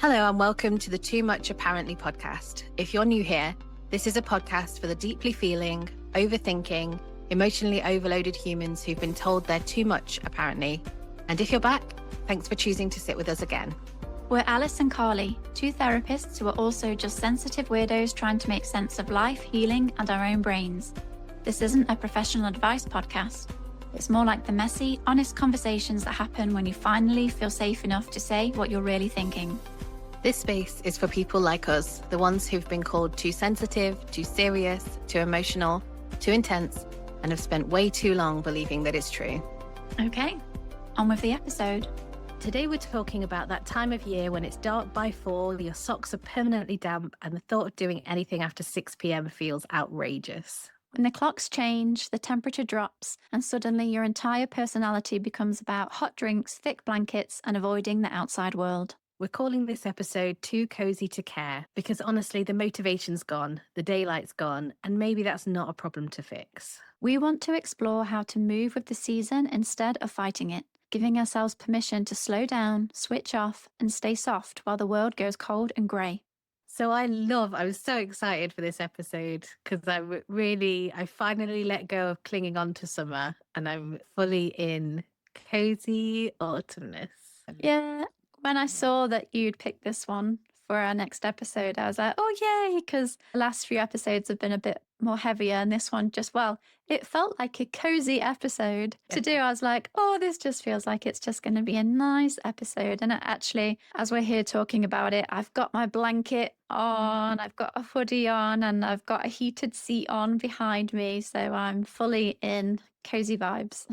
Hello and welcome to the Too Much Apparently podcast. If you're new here, this is a podcast for the deeply feeling, overthinking, emotionally overloaded humans who've been told they're too much apparently. And if you're back, thanks for choosing to sit with us again. We're Alice and Carly, two therapists who are also just sensitive weirdos trying to make sense of life, healing, and our own brains. This isn't a professional advice podcast. It's more like the messy, honest conversations that happen when you finally feel safe enough to say what you're really thinking. This space is for people like us, the ones who've been called too sensitive, too serious, too emotional, too intense, and have spent way too long believing that it's true. Okay, on with the episode. Today we're talking about that time of year when it's dark by 4, your socks are permanently damp, and the thought of doing anything after 6 p.m. feels outrageous. When the clocks change, the temperature drops, and suddenly your entire personality becomes about hot drinks, thick blankets, and avoiding the outside world. We're calling this episode Too Cozy to Care because honestly, the motivation's gone, the daylight's gone, and maybe that's not a problem to fix. We want to explore how to move with the season instead of fighting it, giving ourselves permission to slow down, switch off, and stay soft while the world goes cold and grey. So I was so excited for this episode because I finally let go of clinging on to summer and I'm fully in cozy autumnness. Yeah. When I saw that you'd picked this one for our next episode, I was like, oh, yay, because the last few episodes have been a bit more heavier. And this one it felt like a cozy episode to do. I was like, oh, this just feels like it's just going to be a nice episode. And actually, as we're here talking about it, I've got my blanket on, I've got a hoodie on, and I've got a heated seat on behind me. So I'm fully in cozy vibes.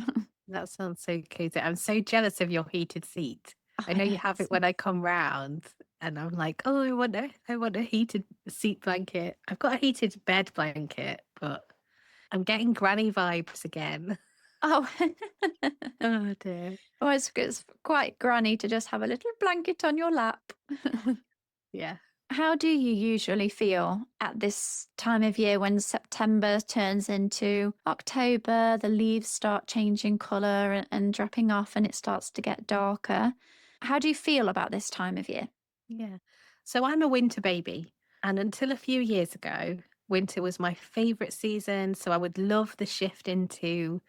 That sounds so cozy. I'm so jealous of your heated seat. I know you have it when I come round and I'm like, oh, I want a heated seat blanket. I've got a heated bed blanket, but I'm getting granny vibes again. Oh, Oh dear. oh, it's quite granny to just have a little blanket on your lap. Yeah. How do you usually feel at this time of year when September turns into October, the leaves start changing colour and dropping off and it starts to get darker? How do you feel about this time of year? Yeah. So I'm a winter baby. And until a few years ago, winter was my favourite season. So I would love the shift into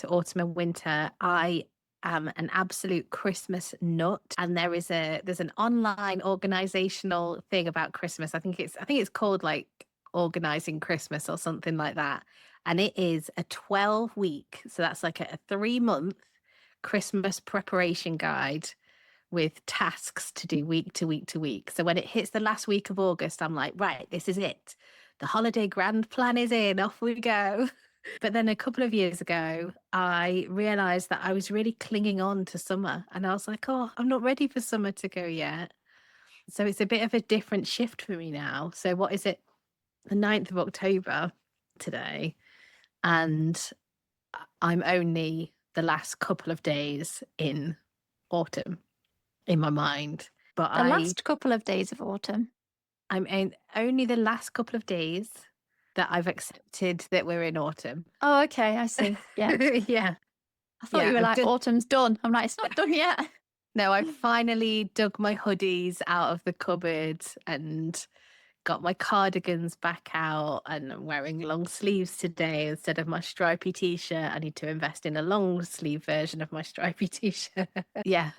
autumn and winter. I am an absolute Christmas nut. And there's an online organizational thing about Christmas. I think it's called like Organizing Christmas or something like that. And it is a 12-week. So that's like a 3-month Christmas preparation guide with tasks to do week to week to week. So when it hits the last week of August, I'm like, right, this is it. The holiday grand plan is in, off we go. But then a couple of years ago, I realized that I was really clinging on to summer. And I was like, oh, I'm not ready for summer to go yet. So it's a bit of a different shift for me now. So what is it? The 9th of October today. And I'm only the last couple of days in autumn in my mind. But The last couple of days of autumn. I'm only the last couple of days that I've accepted that we're in autumn. Oh, okay, I see. Yeah. Yeah. I thought you were like, autumn's done. I'm like, it's not done yet. No, I finally dug my hoodies out of the cupboard and got my cardigans back out, and I'm wearing long sleeves today instead of my stripy t-shirt. I need to invest in a long sleeve version of my stripy t-shirt. Yeah,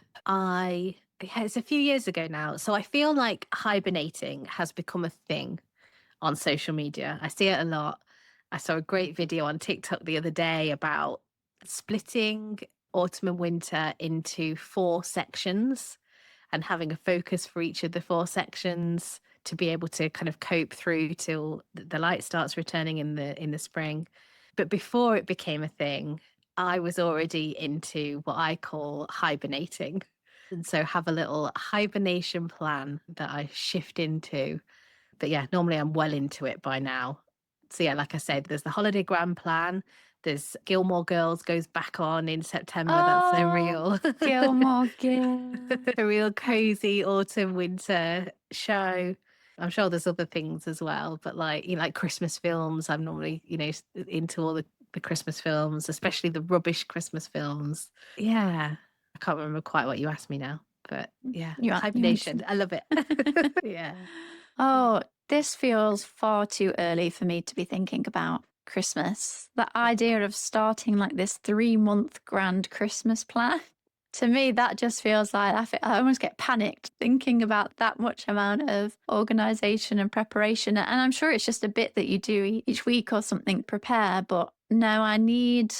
it's a few years ago now. So I feel like hibernating has become a thing on social media. I see it a lot. I saw a great video on TikTok the other day about splitting autumn and winter into 4 sections and having a focus for each of the 4 sections to be able to kind of cope through till the light starts returning in the spring. But before it became a thing, I was already into what I call hibernating. And so have a little hibernation plan that I shift into. But yeah, normally I'm well into it by now. So yeah, like I said, there's the holiday grand plan. There's Gilmore Girls goes back on in September. That's a real Gilmore Girls. a real cozy autumn winter show. I'm sure there's other things as well, but like Christmas films. I'm normally into all the Christmas films, especially the rubbish Christmas films. Yeah, I can't remember quite what you asked me now. But yeah, You hibernation, answered. I love it. Yeah. Oh, this feels far too early for me to be thinking about Christmas. The idea of starting like this 3-month grand Christmas plan. To me, that just feels like I almost get panicked thinking about that much amount of organization and preparation. And I'm sure it's just a bit that you do each week or something, prepare. But no, I need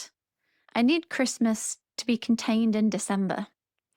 Christmas to be contained in December.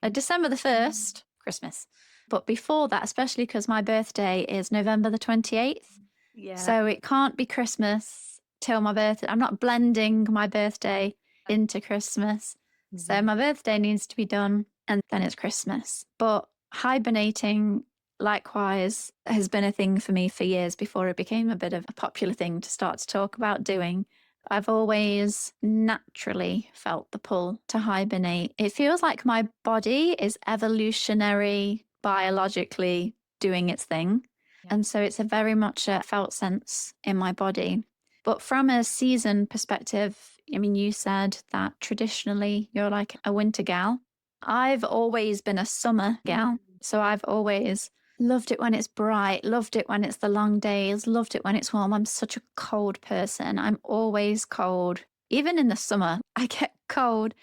December the 1st, Christmas. But before that, especially because my birthday is November the 28th, Yeah. so it can't be Christmas till my birthday. I'm not blending my birthday into Christmas. So Mhm. my birthday needs to be done and then it's Christmas. But hibernating, likewise, has been a thing for me for years before it became a bit of a popular thing to start to talk about doing. I've always naturally felt the pull to hibernate. It feels like my body is evolutionary, biologically doing its thing. Yeah. And so it's a very much a felt sense in my body. But from a season perspective, I mean, you said that traditionally you're like a winter gal. I've always been a summer gal. So I've always loved it when it's bright, loved it when it's the long days, loved it when it's warm. I'm such a cold person. I'm always cold. Even in the summer, I get cold.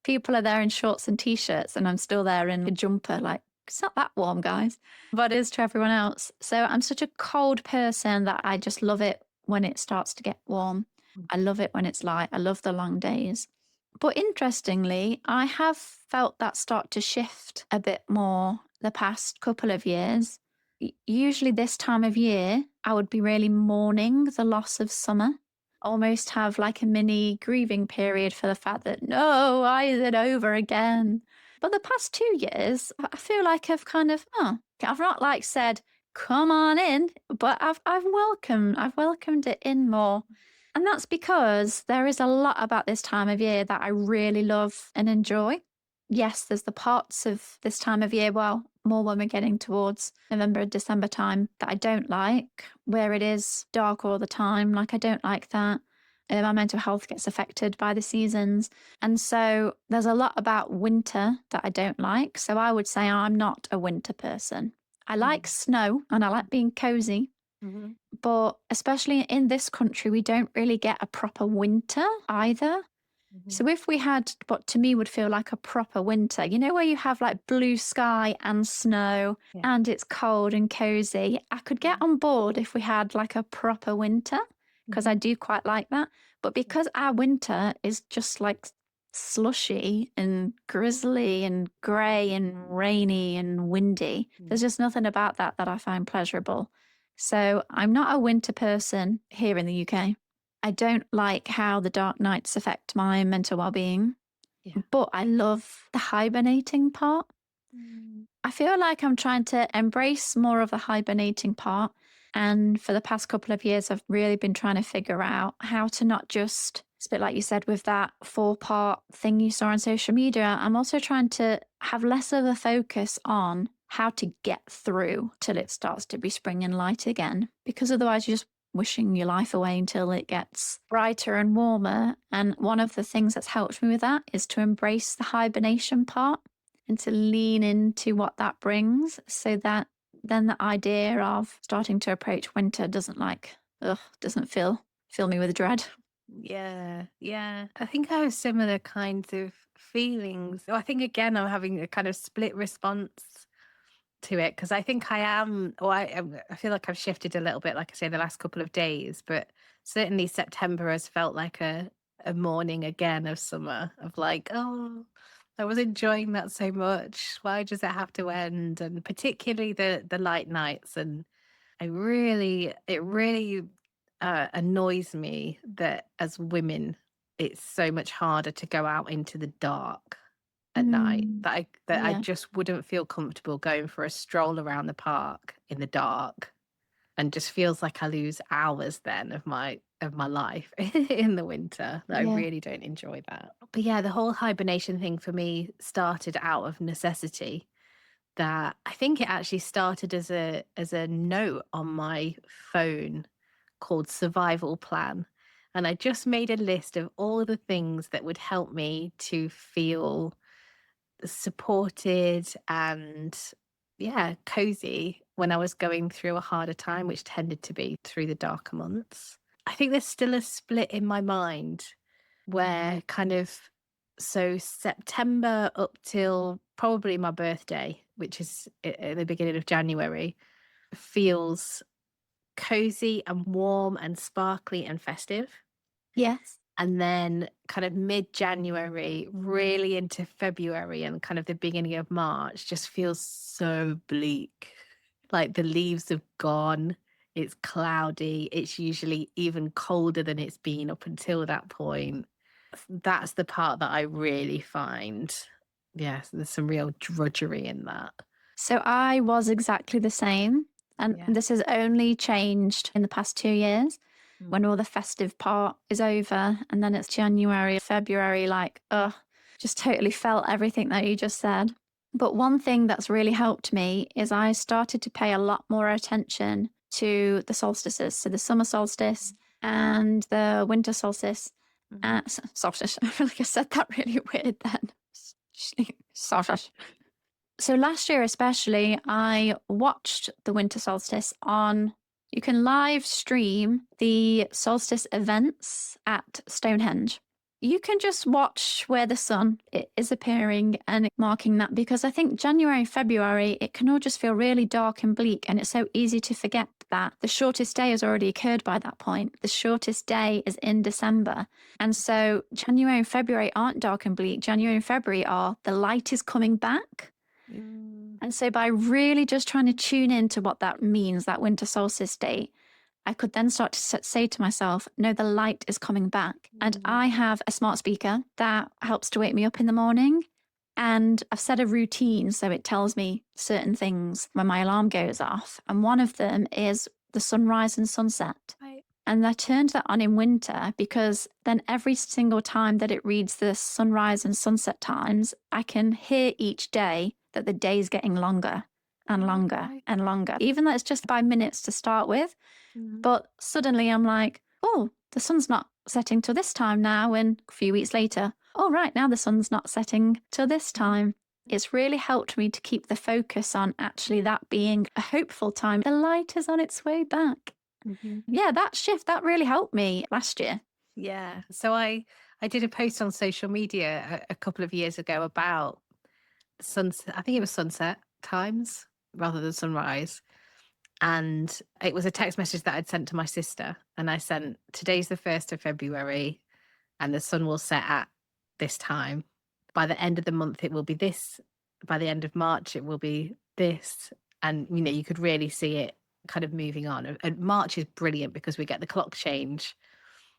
People are there in shorts and t shirts, and I'm still there in a jumper. Like, it's not that warm, guys, but it is to everyone else. So I'm such a cold person that I just love it when it starts to get warm. I love it when it's light. I love the long days. But interestingly, I have felt that start to shift a bit more the past couple of years. Usually, this time of year, I would be really mourning the loss of summer, almost have like a mini grieving period for the fact that, no, why is it over again? But the past 2 years, I feel like I've kind of, I've not like said, come on in, but I've welcomed it in more. And that's because there is a lot about this time of year that I really love and enjoy. Yes, there's the parts of this time of year, well, more when we're getting towards November, December time, that I don't like, where it is dark all the time. Like, I don't like that. My mental health gets affected by the seasons. And so there's a lot about winter that I don't like. So I would say I'm not a winter person. I like Mhm. snow and I like being cozy, Mhm. but especially in this country, we don't really get a proper winter either. Mhm. So if we had what to me would feel like a proper winter, where you have like blue sky and snow Yeah. and it's cold and cozy, I could get on board if we had like a proper winter because I Mhm. do quite like that. But because our winter is just like slushy and grizzly and grey and rainy and windy, there's Mm. just nothing about that that I find pleasurable. So I'm not a winter person here in the UK. I don't like how the dark nights affect my mental well-being, Yeah. but I love the hibernating part. Mm. I feel like I'm trying to embrace more of the hibernating part. And for the past couple of years, I've really been trying to figure out how to not just, it's a bit like you said with that 4-part thing you saw on social media. I'm also trying to have less of a focus on how to get through till it starts to be spring and light again, because otherwise you're just wishing your life away until it gets brighter and warmer. And one of the things that's helped me with that is to embrace the hibernation part and to lean into what that brings so that then the idea of starting to approach winter doesn't fill me with dread. Yeah, yeah. I think I have similar kinds of feelings. So I think again I'm having a kind of split response to it because I think I am, or I feel like I've shifted a little bit, like I say, the last couple of days, but certainly September has felt like a morning again of summer of like, oh, I was enjoying that so much. Why does it have to end? And particularly the light nights. And it really annoys me that as women, it's so much harder to go out into the dark at night, Mm, that I yeah, just wouldn't feel comfortable going for a stroll around the park in the dark, and just feels like I lose hours then of my life in the winter, that I yeah. really don't enjoy that. But yeah, the whole hibernation thing for me started out of necessity. That I think it actually started as a note on my phone called survival plan. And I just made a list of all the things that would help me to feel supported and, yeah, cozy when I was going through a harder time, which tended to be through the darker months. I think there's still a split in my mind where kind of so September up till probably my birthday, which is at the beginning of January, feels cozy and warm and sparkly and festive. Yes. And then kind of mid-January, really into February and kind of the beginning of March just feels so bleak. Like the leaves have gone, it's cloudy, it's usually even colder than it's been up until that point. That's the part that I really find, yes, there's some real drudgery in that. So I was exactly the same. And Yeah. this has only changed in the past 2 years Mm. when all the festive part is over. And then it's January, February, like, just totally felt everything that you just said. But one thing that's really helped me is I started to pay a lot more attention to the solstices. So the summer solstice and the winter solstice. Mhm. Solstice. I feel like I said that really weird then. Solstice. So last year, especially, I watched the winter solstice on. You can live stream the solstice events at Stonehenge. You can just watch where the sun is appearing and marking that because I think January, February, it can all just feel really dark and bleak. And it's so easy to forget that the shortest day has already occurred by that point. The shortest day is in December. And so January and February aren't dark and bleak. January and February are the light is coming back. Mm. And so by really just trying to tune into what that means, that winter solstice date, I could then start to say to myself, no, the light is coming back. And Mm. I have a smart speaker that helps to wake me up in the morning. And I've set a routine. So it tells me certain things when my alarm goes off. And one of them is the sunrise and sunset. Right. And I turned that on in winter because then every single time that it reads the sunrise and sunset times, I can hear each day that the day is getting longer and longer Okay. and longer, even though it's just 5 minutes to start with. Mm. But suddenly I'm like, oh, the sun's not setting till this time now. And a few weeks later, oh, right, now the sun's not setting till this time. It's really helped me to keep the focus on actually that being a hopeful time. The light is on its way back. Mhm. Yeah, that shift, that really helped me last year. Yeah. So I did a post on social media a couple of years ago about sunset. I think it was sunset times rather than sunrise. And it was a text message that I'd sent to my sister. And I sent, today's the 1st of February and the sun will set at this time. By the end of the month, it will be this. By the end of March, it will be this. And, you could really see it kind of moving on. And March is brilliant because we get the clock change.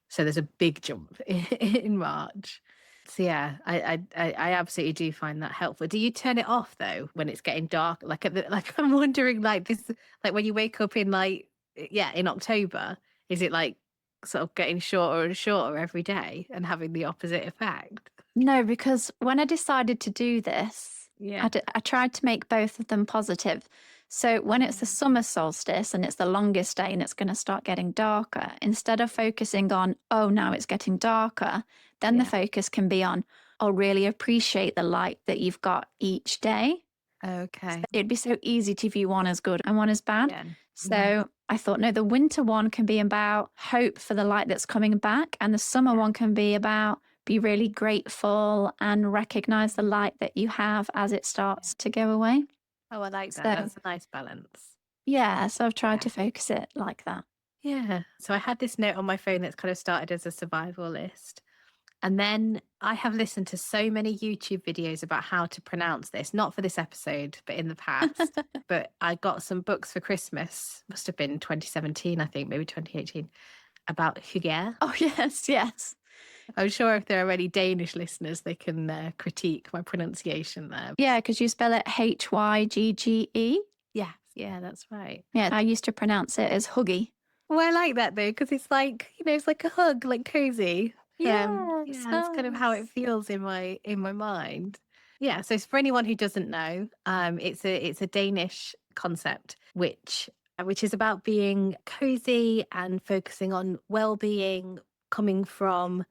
So there's a big jump in March. So yeah, I absolutely do find that helpful. Do you turn it off though when it's getting dark? Like like I'm wondering, like this, like when you wake up in yeah, in October, is it like sort of getting shorter and shorter every day and having the opposite effect? No, because when I decided to do this, Yeah. I tried to make both of them positive. So when it's the summer solstice and it's the longest day and it's going to start getting darker, instead of focusing on, oh, now it's getting darker, then the Yeah. focus can be on, oh, really appreciate the light that you've got each day. Okay. It'd be so easy to view one as good and one as bad. Yeah. So I thought, no, the winter one can be about hope for the light that's coming back, and the summer one can be about be really grateful and recognize the light that you have as it starts to go away. Oh, I like that. So, That's a nice balance. yeah, so I've tried Yeah. to focus it like that. Yeah. So I had this note on my phone that's kind of started as a survival list. And then I have listened to so many YouTube videos about how to pronounce this, not for this episode, but in the past. But I got some books for Christmas, must have been 2017, I think, maybe 2018, about Hygge. Oh, yes, yes. I'm sure if there are any Danish listeners, they can critique my pronunciation there. Yeah, because you spell it Hygge. Yes, yeah, that's right. Yeah, I used to pronounce it as Huggy. Well, I like that though, because it's like, it's like a hug, like cozy. Yes, Yeah, that's kind of how it nice. feels in my mind. Yeah, so for anyone who doesn't know, it's a Danish concept which is about being cozy and focusing on well-being, coming from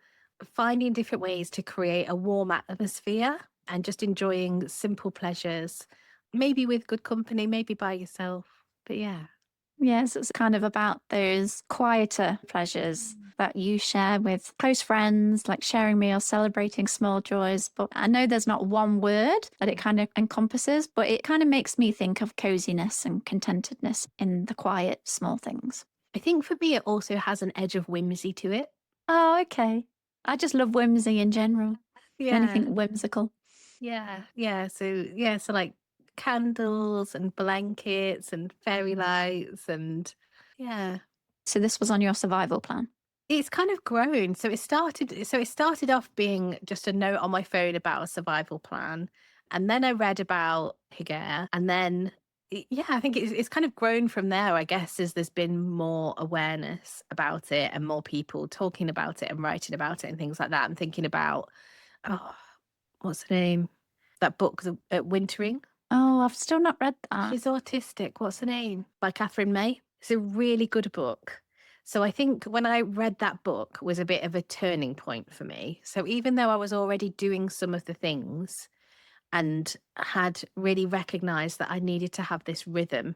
finding different ways to create a warm atmosphere and just enjoying simple pleasures, maybe with good company, maybe by yourself. But yeah. Yes, it's kind of about those quieter pleasures that you share with close friends, like sharing meals, celebrating small joys. But I know there's not one word that it kind of encompasses, but it kind of makes me think of coziness and contentedness in the quiet, small things. I think for me, it also has an edge of whimsy to it. Oh, okay. I just love whimsy in general. Yeah. Anything whimsical. Yeah. Yeah. So like candles and blankets and fairy lights and yeah. So this was on your survival plan. It's kind of grown. So it started off being just a note on my phone about a survival plan. And then I read about Hygge. And then yeah, I think it's kind of grown from there, I guess, as there's been more awareness about it and more people talking about it and writing about it and things like that. And thinking about, oh, what's the name? That book, Wintering. Oh, I've still not read that. She's autistic. What's her name? By Catherine May. It's a really good book. So I think when I read that book was a bit of a turning point for me. So even though I was already doing some of the things and had really recognized that I needed to have this rhythm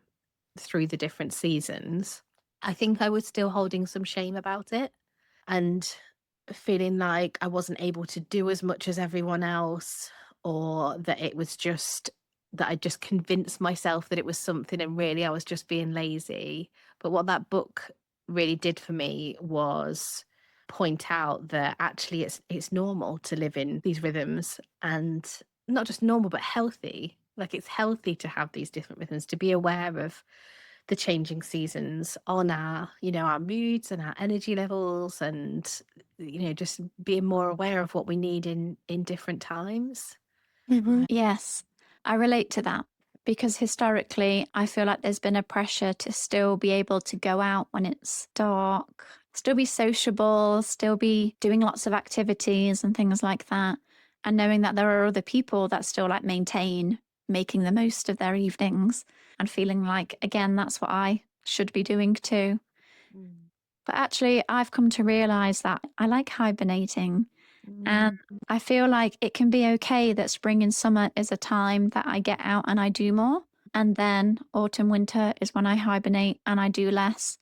through the different seasons, I think I was still holding some shame about it and feeling like I wasn't able to do as much as everyone else, or that it was just that I just convinced myself that it was something and really I was just being lazy. But what that book really did for me was point out that actually it's normal to live in these rhythms, and not just normal but healthy. Like it's healthy to have these different rhythms, to be aware of the changing seasons on our, our moods and our energy levels, and just being more aware of what we need in different times. Yes, I relate to that because historically, I feel like there's been a pressure to still be able to go out when it's dark, still be sociable, still be doing lots of activities and things like that. And knowing that there are other people that still like maintain making the most of their evenings and feeling like, again, that's what I should be doing too. Mm, But actually, I've come to realize that I like hibernating. And mm, I feel like it can be okay that spring and summer is a time that I get out and I do more. And then autumn, winter is when I hibernate and I do less.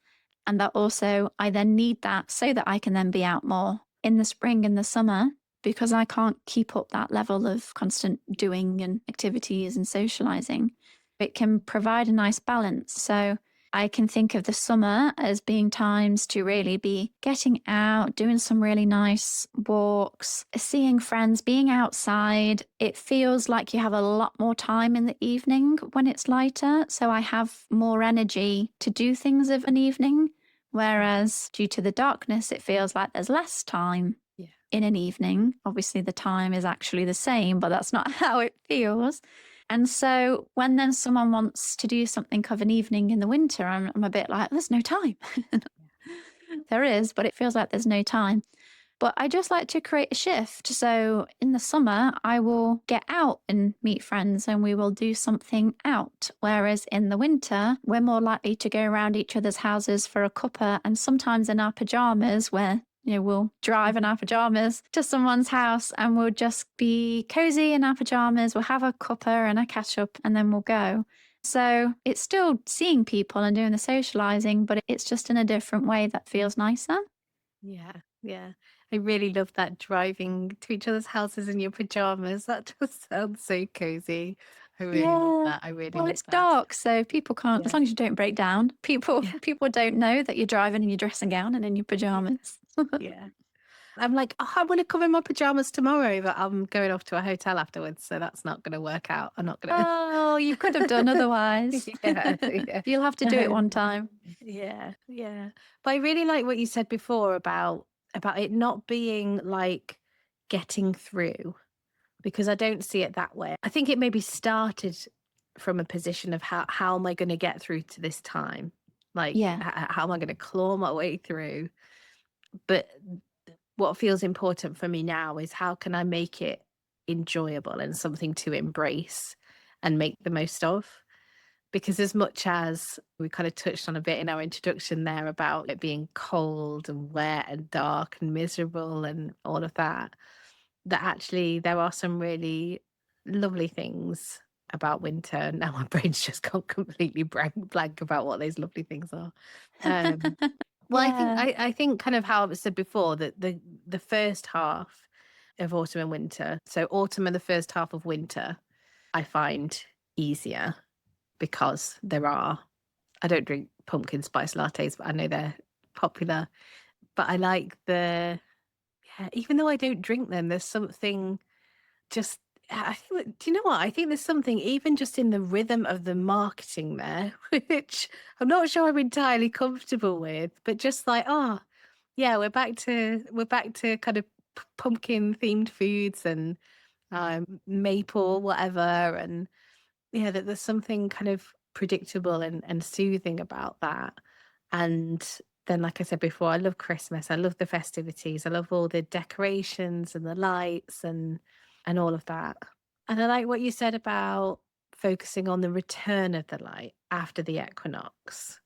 And that also, I then need that so that I can then be out more in the spring and the summer because I can't keep up that level of constant doing and activities and socializing. It can provide a nice balance. So I can think of the summer as being times to really be getting out, doing some really nice walks, seeing friends, being outside. It feels like you have a lot more time in the evening when it's lighter. So I have more energy to do things of an evening. Whereas due to the darkness, it feels like there's less time yeah. in an evening. Obviously, the time is actually the same, but that's not how it feels. And so when then someone wants to do something of an evening in the winter, I'm a bit like, there's no time. There is, but it feels like there's no time. But I just like to create a shift. So in the summer, I will get out and meet friends and we will do something out. Whereas in the winter, we're more likely to go around each other's houses for a cuppa and sometimes in our pajamas, where we'll drive in our pajamas to someone's house and we'll just be cozy in our pajamas. We'll have a cuppa and a catch up and then we'll go. So it's still seeing people and doing the socializing, but it's just in a different way that feels nicer. Yeah, yeah. I really love that, driving to each other's houses in your pajamas. That just sounds so cozy. I really love Yeah. that. I really Well, love it's that. dark, so people can't, as Yeah. long as you don't break down, people Yeah. people don't know that you're driving in your dressing gown and in your Yeah. pajamas. Yeah. I'm like, oh, I want to come in my pajamas tomorrow, but I'm going off to a hotel afterwards, so that's not going to work out. I'm not going Oh, you could have done otherwise. to. Yeah, yeah. You'll have to do it one time. Yeah, yeah. But I really like what you said before about it not being like getting through, because I don't see it that way. I think it maybe started from a position of how am I going to get through to this time? Like Yeah. how am I going to claw my way through? But what feels important for me now is how can I make it enjoyable and something to embrace and make the most of? Because as much as we kind of touched on a bit in our introduction there about it being cold and wet and dark and miserable and all of that, that actually there are some really lovely things about winter. Now my brain's just gone completely blank about what those lovely things are. Um, well, Yeah, I think kind of how I said before that the first half of autumn and winter, so autumn and the first half of winter, I find easier because I don't drink pumpkin spice lattes, but I know they're popular. But I like yeah, even though I don't drink them, there's something just, I think, do you know what? I think there's something even just in the rhythm of the marketing there, which I'm not sure I'm entirely comfortable with, but just like, oh, yeah, we're back to kind of pumpkin themed foods and maple whatever, and yeah, that there's something kind of predictable and soothing about that. And then, like I said before, I love Christmas. I love the festivities. I love all the decorations and the lights and all of that. And I like what you said about focusing on the return of the light after the equinox.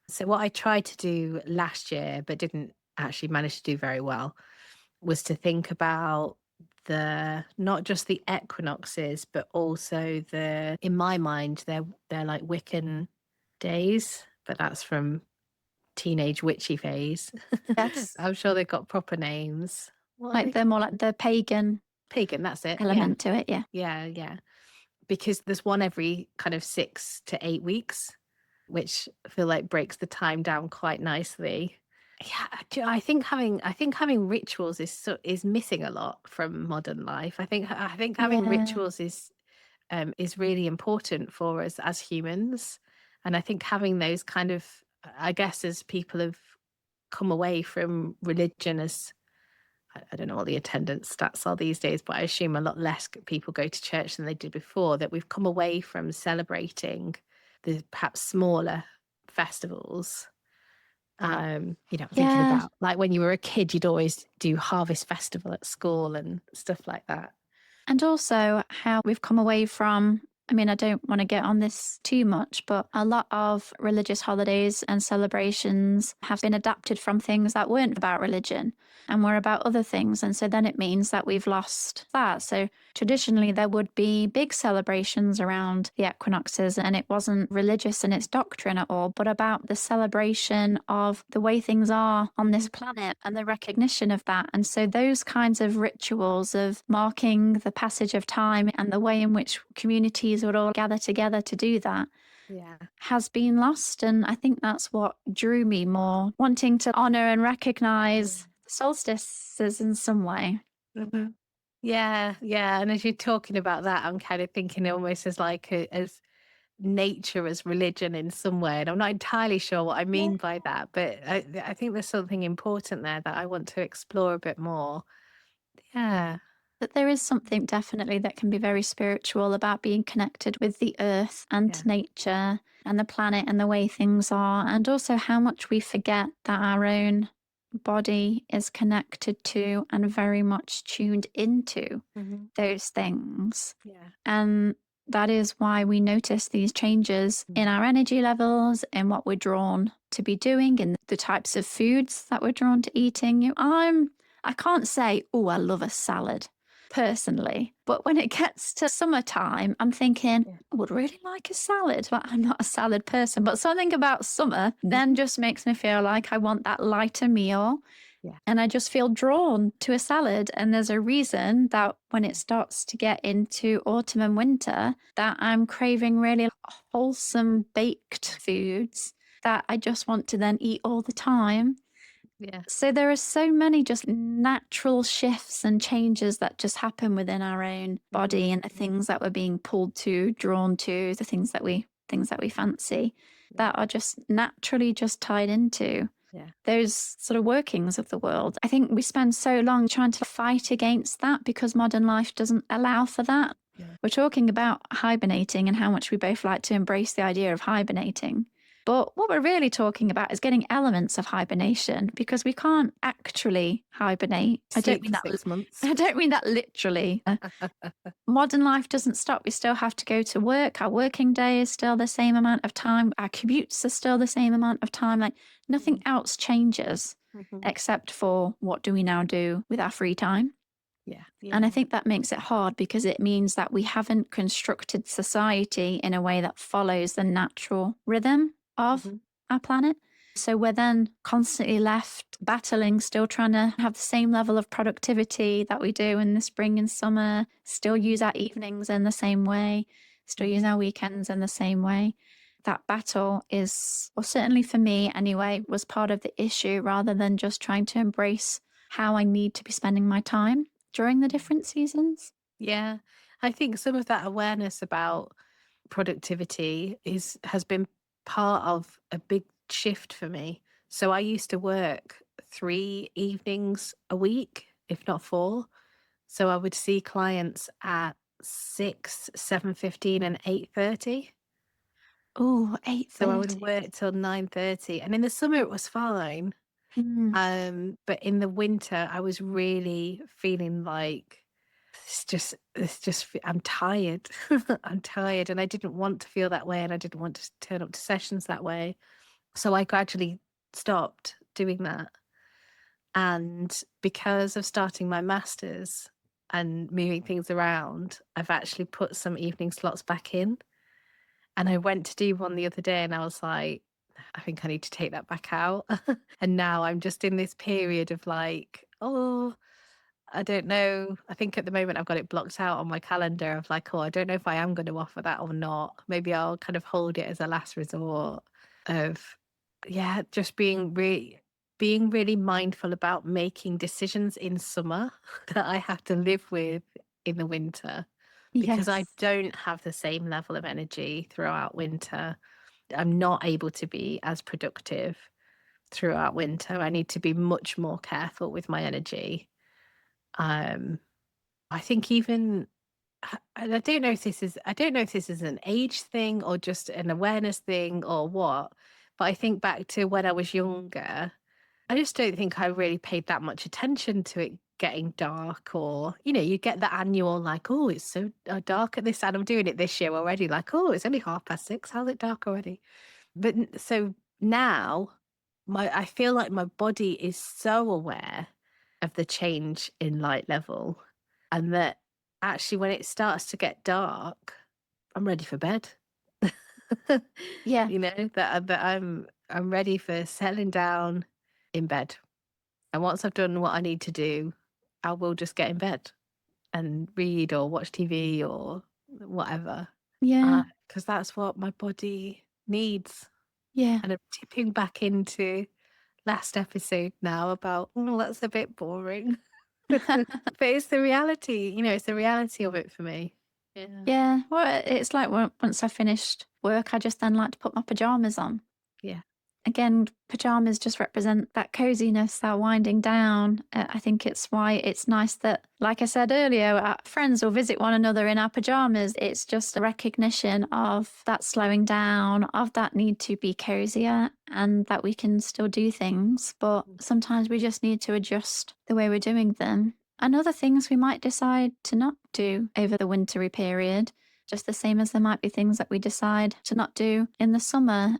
So what I tried to do last year, but didn't actually manage to do very well, was to think about the not just the equinoxes, but also in my mind, they're like Wiccan days, but that's from teenage witchy phase. yes. I'm sure they've got proper names. What are Like they the more called? like the pagan Pagan, that's it. Yeah. element to it, yeah. Yeah, yeah. Because there's one every kind of 6 to 8 weeks, which I feel like breaks the time down quite nicely. Yeah, I think having rituals is missing a lot from modern life. I think having Yeah. rituals is really important for us as humans, and I think having those kind of, I guess, as people have come away from religion, as I don't know what the attendance stats are these days, but I assume a lot less people go to church than they did before, that we've come away from celebrating the perhaps smaller festivals. I'm thinking Yeah. about like when you were a kid, you'd always do harvest festival at school and stuff like that. And also how we've come away from, I mean, I don't want to get on this too much, but a lot of religious holidays and celebrations have been adapted from things that weren't about religion and were about other things. And so then it means that we've lost that. So traditionally, there would be big celebrations around the equinoxes, and it wasn't religious in its doctrine at all, but about the celebration of the way things are on this planet and the recognition of that. And so those kinds of rituals of marking the passage of time and the way in which communities would all gather together to do that Yeah. has been lost. And I think that's what drew me more, wanting to honor and recognize the solstices in some way. Mhm. Yeah, yeah. And as you're talking about that, I'm kind of thinking almost as like as nature as religion in some way. And I'm not entirely sure what I Yeah. mean by that, but I think there's something important there that I want to explore a bit more. Yeah. That there is something definitely that can be very spiritual about being connected with the earth and Yeah. nature and the planet and the way things are, and also how much we forget that our own body is connected to and very much tuned into Hmm. those things. Yeah. And that is why we notice these changes in our energy levels, in what we're drawn to be doing, in the types of foods that we're drawn to eating. I can't say, oh, I love a salad personally. But when it gets to summertime, I'm thinking, Yeah. I would really like a salad, but I'm not a salad person. But something about summer then Mhm. just makes me feel like I want that lighter meal. Yeah. And I just feel drawn to a salad. And there's a reason that when it starts to get into autumn and winter, that I'm craving really wholesome baked foods that I just want to then eat all the time. Yeah. So there are so many just natural shifts and changes that just happen within our own Hmm. body and the things that we're being pulled to, drawn to, the things that we fancy Yeah. that are just naturally just tied into Yeah. those sort of workings of the world. I think we spend so long trying to fight against that because modern life doesn't allow for that. Yeah. We're talking about hibernating and how much we both like to embrace the idea of hibernating. But what we're really talking about is getting elements of hibernation because we can't actually hibernate. I don't Sleep mean for that. 6 months. I don't mean that literally. Modern life doesn't stop. We still have to go to work. Our working day is still the same amount of time. Our commutes are still the same amount of time. Like nothing else changes Mhm. except for what do we now do with our free time? Yeah. And I Yeah. think that makes it hard because it means that we haven't constructed society in a way that follows the natural rhythm of Hmm. our planet. So we're then constantly left battling, still trying to have the same level of productivity that we do in the spring and summer, still use our evenings in the same way, still use Hmm. our weekends in the same way. That battle is, or certainly for me anyway, was part of the issue rather than just trying to embrace how I need to be spending my time during the different seasons. Yeah. I think some of that awareness about productivity has been part of a big shift for me. So I used to work 3 evenings a week, if not four. So I would see clients at 6, 7:15 and 8:30. Oh, So I would 8:30. work till 9:30, and in the summer it was fine. Mm. But in the winter I was really feeling like I'm tired. I'm tired, and I didn't want to feel that way, and I didn't want to turn up to sessions that way. So I gradually stopped doing that. And because of starting my masters and moving things around, I've actually put some evening slots back in. And I went to do one the other day and I was like, I think I need to take that back out. And now I'm just in this period of like, oh, I don't know. I think at the moment I've got it blocked out on my calendar of like, oh, I don't know if I am going to offer that or not. Maybe I'll kind of hold it as a last resort of, yeah, just being really mindful about making decisions in summer that I have to live with in the winter because I Yes. don't have the same level of energy throughout winter. I'm not able to be as productive throughout winter. I need to be much more careful with my energy. um, I think even and I don't know if this is an age thing or just an awareness thing or what, but I think back to when I was younger, I just don't think I really paid that much attention to it getting dark or, you get the annual like, "Oh, it's so dark at this," and I'm doing it this year already, like, "Oh, it's only 6:30. How's it dark already?" But so now I feel like my body is so aware of the change in light level, and that actually when it starts to get dark, I'm ready for bed. Yeah. I'm ready for settling down in bed. And once I've done what I need to do, I will just get in bed and read or watch TV or whatever. Yeah. Because that's what my body needs. Yeah. And I'm tipping back into last episode now about, "Oh, that's a bit boring." But it's the reality, it's the reality of it for me. Yeah. Yeah. Well, it's like once I finished work, I just then like to put my pajamas on. Yeah. Again, pajamas just represent that coziness, that winding down. I think it's why it's nice that, like I said earlier, our friends will visit one another in our pajamas. It's just a recognition of that slowing down, of that need to be cozier, and that we can still do things. But sometimes we just need to adjust the way we're doing them. And other things we might decide to not do over the wintry period, just the same as there might be things that we decide to not do in the summer.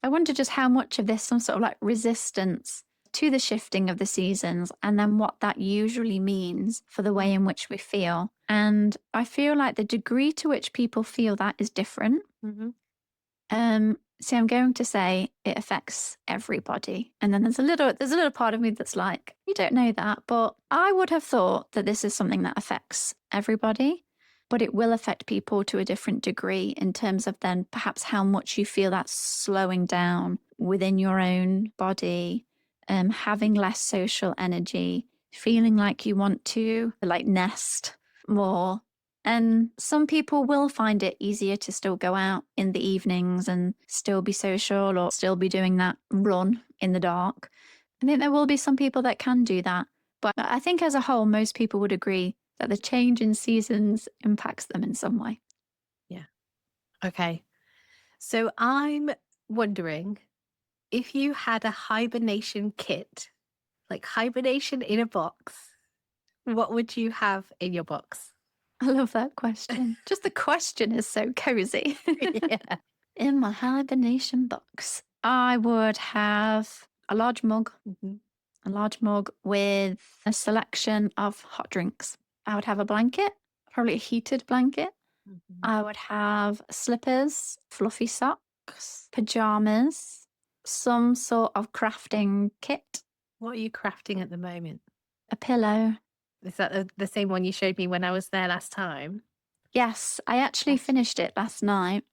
I wonder just how much of this some sort of like resistance to the shifting of the seasons and then what that usually means for the way in which we feel. And I feel like the degree to which people feel that is different. Mm-hmm. So I'm going to say it affects everybody. And then there's a little part of me that's like, you don't know that, but I would have thought that this is something that affects everybody, but it will affect people to a different degree in terms of then perhaps how much you feel that slowing down within your own body, having less social energy, feeling like you want to like nest more. And some people will find it easier to still go out in the evenings and still be social or still be doing that run in the dark. I think there will be some people that can do that. But I think as a whole, most people would agree that the change in seasons impacts them in some way. Yeah. Okay. So I'm wondering if you had a hibernation kit, like hibernation in a box, what would you have in your box? I love that question. Just the question is so cozy. Yeah. In my hibernation box, I would have Mhm. a large mug with a selection of hot drinks. I would have a blanket, probably a heated blanket. Mhm. I would have slippers, fluffy socks, pajamas, some sort of crafting kit, What are you crafting at the moment? a pillow. Is that the same one you showed me when I was there last time? Yes, I actually Yes. finished it last night.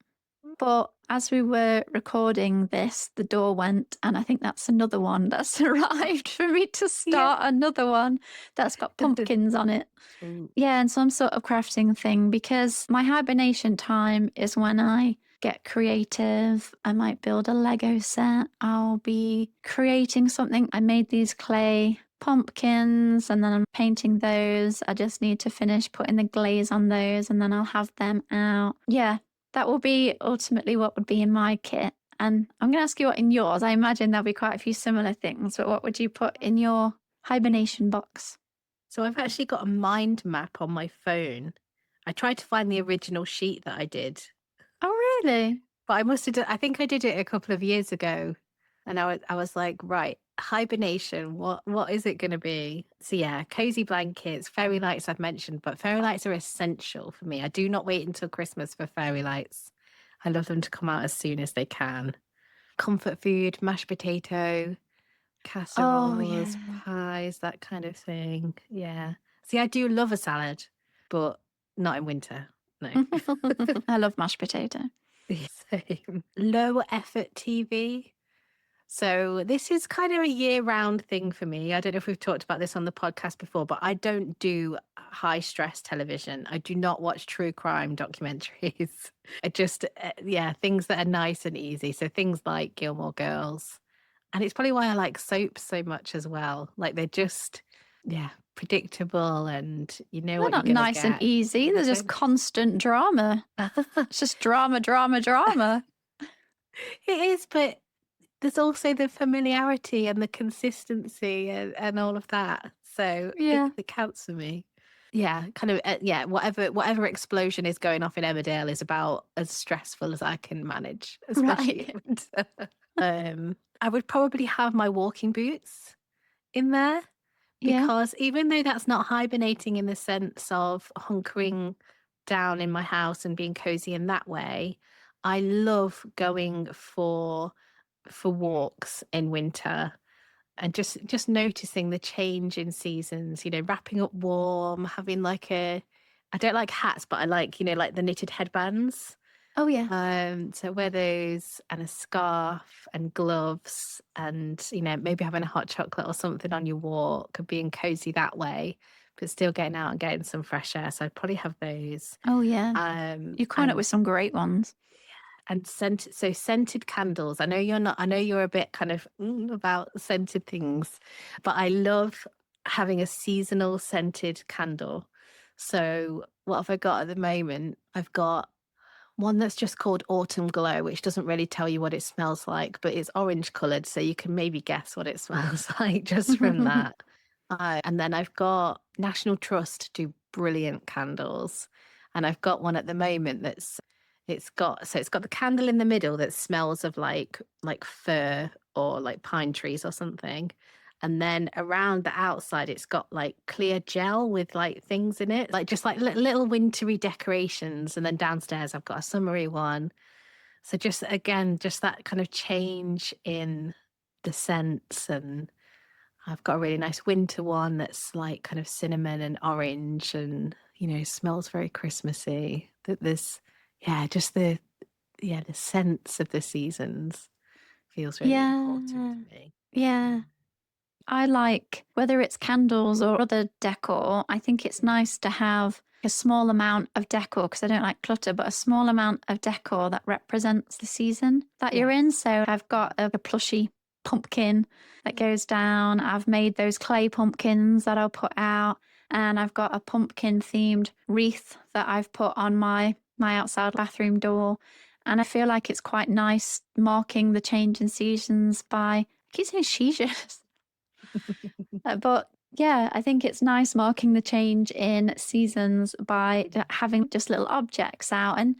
But as we were recording this, the door went, and I think that's another one that's arrived for me to Yeah. start another one that's got pumpkins on it. Ooh. Yeah, and some sort of crafting thing because my hibernation time is when I get creative. I might build a Lego set. I'll be creating something. I made these clay pumpkins and then I'm painting those. I just need to finish putting the glaze on those and then I'll have them out. Yeah, that will be ultimately what would be in my kit. And I'm going to ask you what in yours. I imagine there'll be quite a few similar things, but what would you put in your hibernation box? So I've actually got a mind map on my phone. I tried to find the original sheet that I did, Oh, really? but I must have done, I think I did it a couple of years ago. And I was like, right, hibernation, what is it going to be? So yeah, cozy blankets, fairy lights I've mentioned, but fairy lights are essential for me. I do not wait until Christmas for fairy lights. I love them to come out as soon as they can. Comfort food, mashed potato, Oh, casseroles, yeah. pies, that kind of thing. Yeah. See, I do love a salad, but not in winter. No. I love mashed potato. Same. Low effort TV. So this is kind of a year-round thing for me. I don't know if we've talked about this on the podcast before, but I don't do high stress television. I do not watch true crime documentaries. I just, yeah, things that are nice and easy. So things like Gilmore Girls. And it's probably why I like soaps so much as well. Like they're just, yeah, predictable and you know They're what you're not going to nice and get. easy. They're just constant drama. It's just drama, drama, drama. It is, but there's also the familiarity and the consistency and all of that. So Yeah, it counts for me. Yeah, kind of yeah, whatever explosion is going off in Emmerdale is about as stressful as I can manage, especially right. in winter. I would probably have my walking boots in there Yeah. because even though that's not hibernating in the sense of hunkering down in my house and being cozy in that way, I love going for walks in winter and just noticing the change in seasons, you know, wrapping up warm, having like a I don't like hats, but I like, you know, like the knitted headbands. Oh, yeah. So wear those and a scarf and gloves and, you know, maybe having a hot chocolate or something on your walk and being cozy that way, but still getting out and getting some fresh air. So I'd probably have those. Oh, yeah. Um, You're coming up and with some great ones. and scented candles. I know you're not, I know you're a bit kind of about scented things, but I love having a seasonal scented candle. So what have I got at the moment? I've got one that's just called Autumn Glow, which doesn't really tell you what it smells like, but it's orange coloured, so you can maybe guess what it smells like just from that. And then I've got National Trust do brilliant candles, and I've got one at the moment that's it's got the candle in the middle that smells of like fir or like pine trees or something. And then around the outside, it's got like clear gel with like things in it, like just like little wintry decorations. And then downstairs, I've got a summery one. So just again, just that kind of change in the scents. And I've got a really nice winter one that's like kind of cinnamon and orange and, you know, smells very Christmassy. That there's, yeah, just the sense of the seasons feels really important Yeah. to me. Yeah. I like whether it's candles or other decor. I think it's nice to have a small amount of decor because I don't like clutter, but a small amount of decor that represents the season that you're Yes. in. So I've got a plushy pumpkin that goes down. I've made those clay pumpkins that I'll put out, and I've got a pumpkin themed wreath that I've put on my outside bathroom door. And I feel like it's quite nice marking the change in seasons by I keep saying seasons. But yeah, I think it's nice marking the change in seasons by having just little objects out. And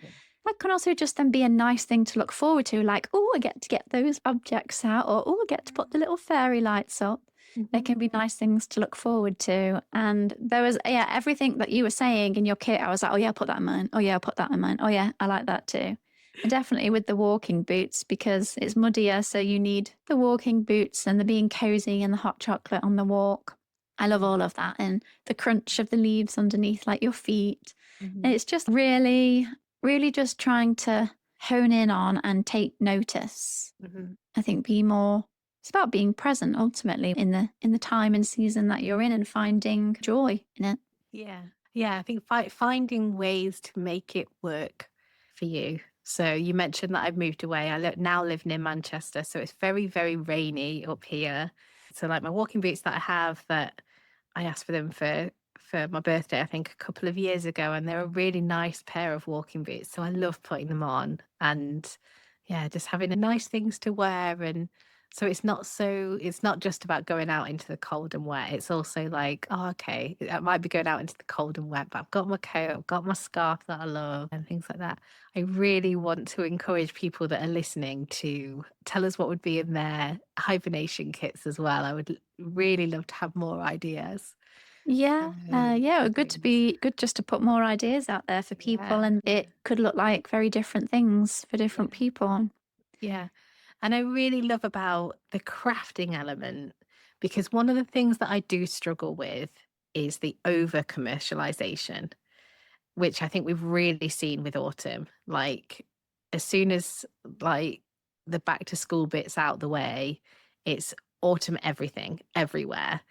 that can also just then be a nice thing to look forward to, like, oh, I get to get those objects out, or oh, I get to put the little fairy lights up. They Mhm. can be nice things to look forward to. And there was, yeah, everything that you were saying in your kit. I was like, oh, yeah, put that in mine. Oh, yeah, I'll put that in mine. Oh, yeah, I like that too. And definitely with the walking boots because it's muddier. So you need the walking boots and the being cozy and the hot chocolate on the walk. I love Yeah. all of that. And the crunch of the leaves underneath, like your feet. And Mhm. it's just really, really just trying to hone in on and take notice. Mhm. I think be more it's about being present ultimately in the time and season that you're in and finding joy in it. Yeah. Yeah, I think finding ways to make it work for you. So you mentioned that I've moved away. Now live near Manchester, so it's very, very rainy up here. So like my walking boots that I have, that I asked for them for my birthday, I think a couple of years ago, and they're a really nice pair of walking boots. So I love putting them on and yeah, just having a nice things to wear. And so it's not just about going out into the cold and wet. It's also like, oh, okay, I might be going out into the cold and wet, but I've got my coat, I've got my scarf that I love and things like that. I really want to encourage people that are listening to tell us what would be in their hibernation kits as well. I would really love to have more ideas. Yeah, For yeah, good doing to this. be good just to put more ideas out there for people, Yeah, and yeah, it could look like very different things for different yeah, people. yeah. And I really love about the crafting element because one of the things that I do struggle with is the over commercialization, which I think we've really seen with autumn. Like as soon as like the back to school bits out the way, it's autumn everything everywhere.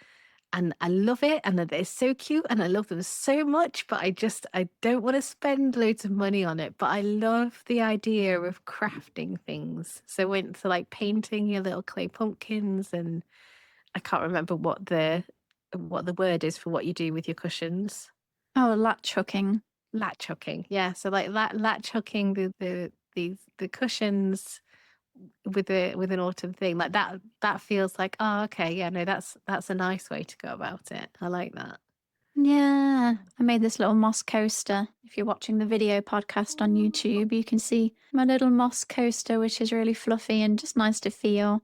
And I love it, and that they're so cute, and I love them so much, but I don't wanna spend loads of money on it, but I love the idea of crafting things. So like, painting your little clay pumpkins, and I can't remember what the word is for what you do with your cushions. Oh, latch hooking. Latch hooking, yeah, so, like, latch hooking the cushions with an autumn thing, like, that feels like, "Oh, okay, yeah, no, that's a nice way to go about it." I like that. Yeah, I made this little moss coaster. If you're watching the video podcast on Oh, YouTube, you can see my little moss coaster, which is really fluffy and just nice to feel.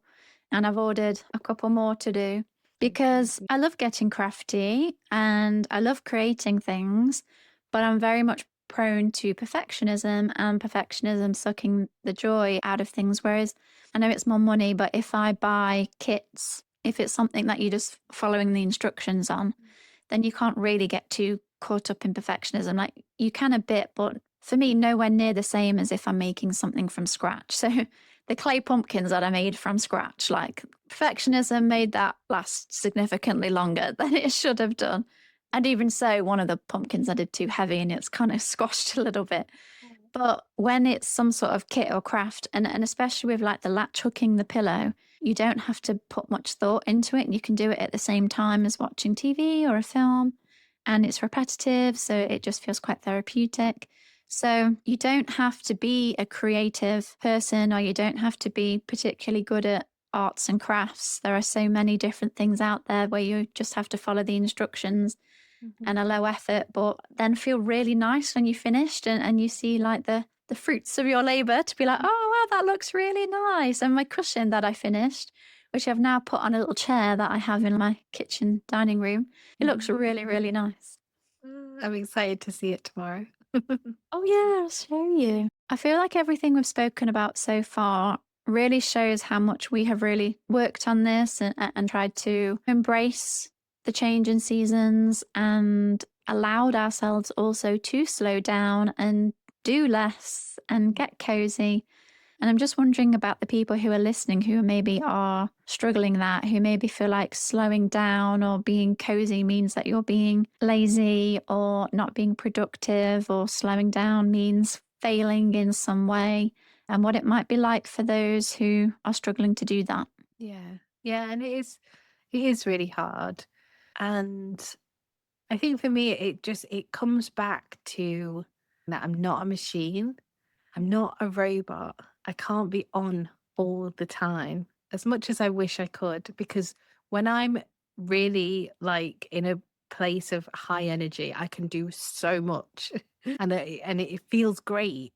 And I've ordered a couple more to do because okay. I love getting crafty and I love creating things, but I'm very much prone to perfectionism and perfectionism sucking the joy out of things. Whereas I know it's more money, but if I buy kits, if it's something that you're just following the instructions on, then you can't really get too caught up in perfectionism. Like you can a bit, but for me, nowhere near the same as if I'm making something from scratch. So the clay pumpkins that I made from scratch, like perfectionism made that last significantly longer than it should have done. And even so, one of the pumpkins I did too heavy and it's kind of squashed a little bit. But when it's some sort of kit or craft, and especially with like the latch hooking the pillow, you don't have to put much thought into it. And you can do it at the same time as watching TV or a film. And it's repetitive. So it just feels quite therapeutic. So you don't have to be a creative person or you don't have to be particularly good at arts and crafts. There are so many different things out there where you just have to follow the instructions Mhm. and a low effort, but then feel really nice when you finished and you see like the fruits of your labor to be like, oh wow, that looks really nice. And my cushion that I finished, which I've now put on a little chair that I have in my kitchen dining room, it looks Mhm. really, really nice. I'm excited to see it tomorrow. Oh yeah, I'll show you. I feel like everything we've spoken about so far really shows how much we have really worked on this and tried to embrace the change in seasons and allowed ourselves also to slow down and do less and get cozy. And I'm just wondering about the people who are listening who maybe are struggling that, who maybe feel like slowing down or being cozy means that you're being lazy or not being productive, or slowing down means failing in some way, and what it might be like for those who are struggling to do that. Yeah. Yeah, and it is really hard. And I think for me it comes back to that I'm not a machine. I'm not a robot. I can't be on all the time as much as I wish I could, because when I'm really like in a place of high energy, I can do so much and it feels great,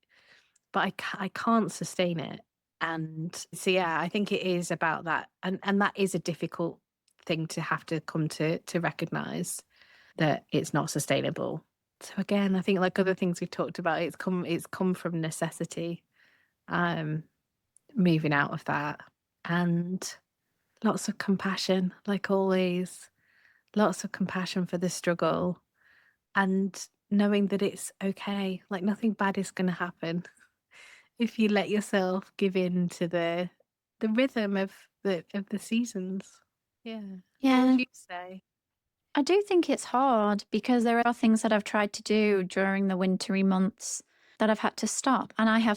but I can't sustain it. And so yeah, I think it is about that, and that is a difficult thing to have to come to recognize that it's not sustainable. So again, I think like other things we've talked about, it's come from necessity, um, moving out of that. And lots of compassion, like always, lots of compassion for the struggle and knowing that it's okay. Like nothing bad is going to happen if you let yourself give in to the rhythm of the seasons. Yeah. What would Yeah. you say? I do think it's hard because there are things that I've tried to do during the wintry months that I've had to stop. And I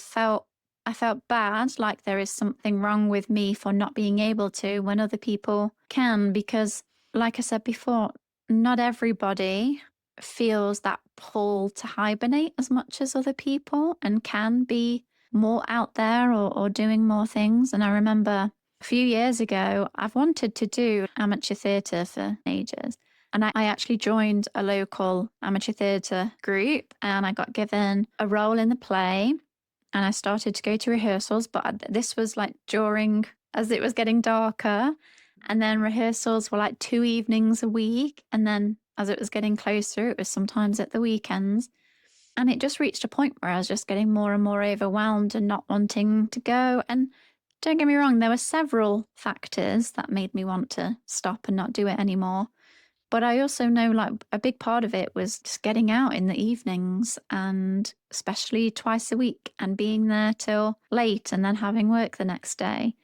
felt bad, like there is something wrong with me for not being able to when other people can, because like I said before, not everybody feels that pull to hibernate as much as other people and can be more out there or doing more things. And I remember a few years ago, I've wanted to do amateur theatre for ages. And I actually joined a local amateur theatre group and I got given a role in the play and I started to go to rehearsals. But this was like during, as it was getting darker. And then rehearsals were like 2 evenings a week. And then as it was getting closer, it was sometimes at the weekends. And it just reached a point where I was just getting more and more overwhelmed and not wanting to go. And don't get me wrong, there were several factors that made me want to stop and not do it anymore. But I also know like a big part of it was just getting out in the evenings and especially twice a week and being there till late and then having work the next day.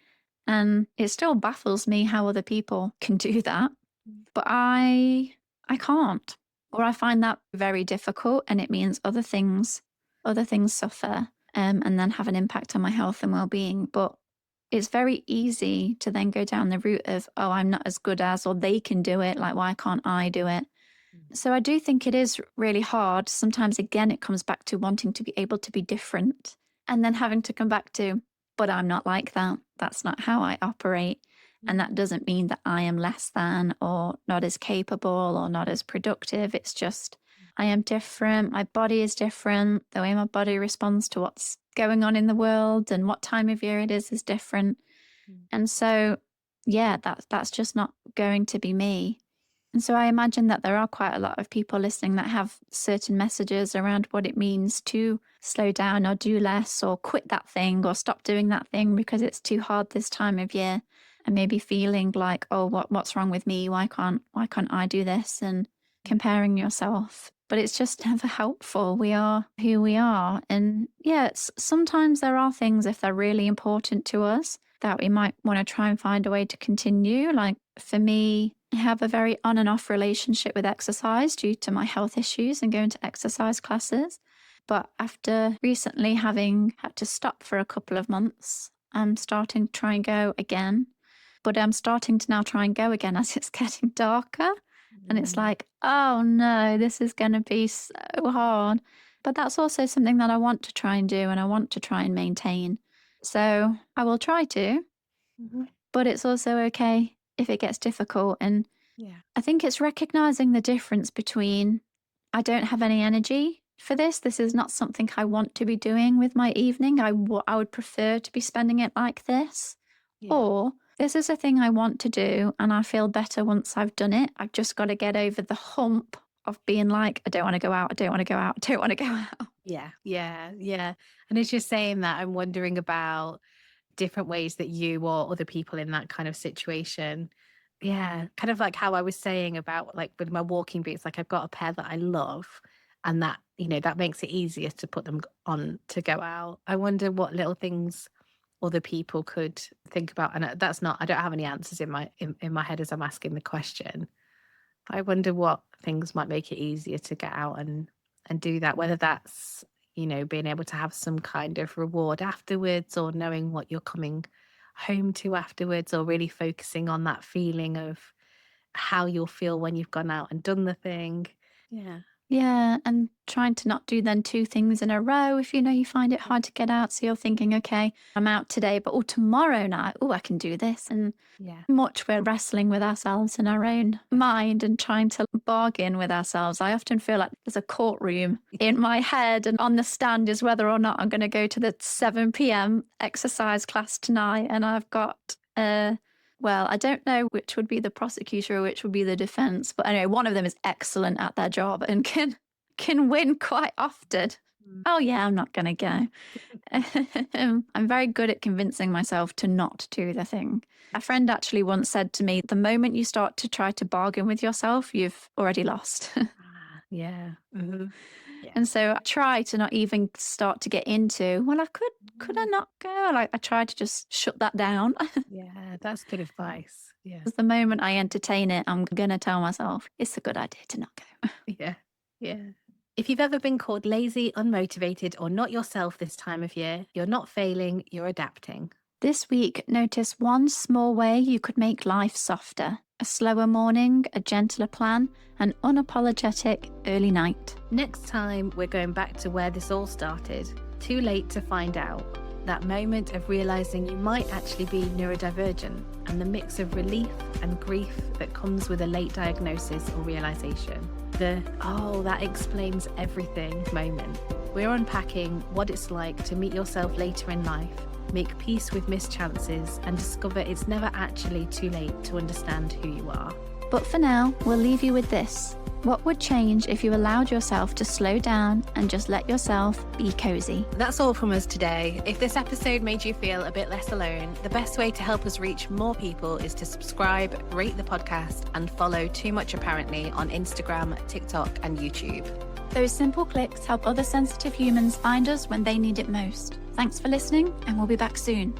And it still baffles me how other people can do that, but I can't. Or I find that very difficult and it means other things suffer and then have an impact on my health and well-being. But it's very easy to then go down the route of, oh, I'm not as good as, or they can do it. Like, why can't I do it? So I do think it is really hard. Sometimes, again, it comes back to wanting to be able to be different and then having to come back to, but I'm not like that. That's not how I operate. And that doesn't mean that I am less than or not as capable or not as productive. It's just I am different. My body is different. The way my body responds to what's going on in the world and what time of year it is different. And so, yeah, that's just not going to be me. And so I imagine that there are quite a lot of people listening that have certain messages around what it means to slow down or do less or quit that thing or stop doing that thing because it's too hard this time of year and maybe feeling like, oh, what's wrong with me? Why can't I do this? And comparing yourself. But it's just never helpful. We are who we are. And yeah, sometimes there are things, if they're really important to us, that we might want to try and find a way to continue. Like for me, I have a very on and off relationship with exercise due to my health issues and going to exercise classes. But after recently having had to stop for a couple of months, I'm starting to try and go again. But I'm starting to now try and go again as it's getting darker. And it's like, oh no, this is going to be so hard. But that's also something that I want to try and do and I want to try and maintain. So I will try to, Mhm. but it's also okay if it gets difficult. And Yeah. I think it's recognizing the difference between I don't have any energy for this. This is not something I want to be doing with my evening. I would prefer to be spending it like this. Yeah. Or this is a thing I want to do and I feel better once I've done it. I've just got to get over the hump of being like, I don't want to go out. I don't want to go out. I don't want to go out. Yeah. Yeah. Yeah. And as you're saying that, I'm wondering about different ways that you or other people in that kind of situation, yeah, kind of like how I was saying about like with my walking boots, like I've got a pair that I love and that, that makes it easier to put them on to go out. I wonder what little things other people could think about. And that's not, I don't have any answers in my head as I'm asking the question. But I wonder what things might make it easier to get out and do that, whether that's, being able to have some kind of reward afterwards or knowing what you're coming home to afterwards or really focusing on that feeling of how you'll feel when you've gone out and done the thing. Yeah. Yeah, and trying to not do then two things in a row if you know you find it hard to get out. So you're thinking, okay, I'm out today, but oh, tomorrow night, oh, I can do this. And Yeah. much we're wrestling with ourselves in our own mind and trying to bargain with ourselves. I often feel like there's a courtroom in my head, and on the stand is whether or not I'm going to go to the 7 p.m. exercise class tonight. And I've got Well, I don't know which would be the prosecutor or which would be the defense, but anyway, one of them is excellent at their job and can win quite often. Mm. Oh yeah, I'm not gonna go. I'm very good at convincing myself to not do the thing. A friend actually once said to me, the moment you start to try to bargain with yourself, you've already lost. Yeah. Hmm. Yeah. And so I try to not even start to get into, well, could I not go? Like I try to just shut that down. Yeah, that's good advice. Yeah. Because the moment I entertain it, I'm going to tell myself it's a good idea to not go. Yeah. Yeah. If you've ever been called lazy, unmotivated, or not yourself this time of year, you're not failing, you're adapting. This week, notice one small way you could make life softer: a slower morning, a gentler plan, an unapologetic early night. Next time, we're going back to where this all started. Too late to find out. That moment of realizing you might actually be neurodivergent, and the mix of relief and grief that comes with a late diagnosis or realization. The, oh, that explains everything moment. We're unpacking what it's like to meet yourself later in life, make peace with missed chances, and discover it's never actually too late to understand who you are. But for now, we'll leave you with this. What would change if you allowed yourself to slow down and just let yourself be cozy? That's all from us today. If this episode made you feel a bit less alone, the best way to help us reach more people is to subscribe, rate the podcast, and follow Too Much Apparently on Instagram, TikTok, and YouTube. Those simple clicks help other sensitive humans find us when they need it most. Thanks for listening, and we'll be back soon.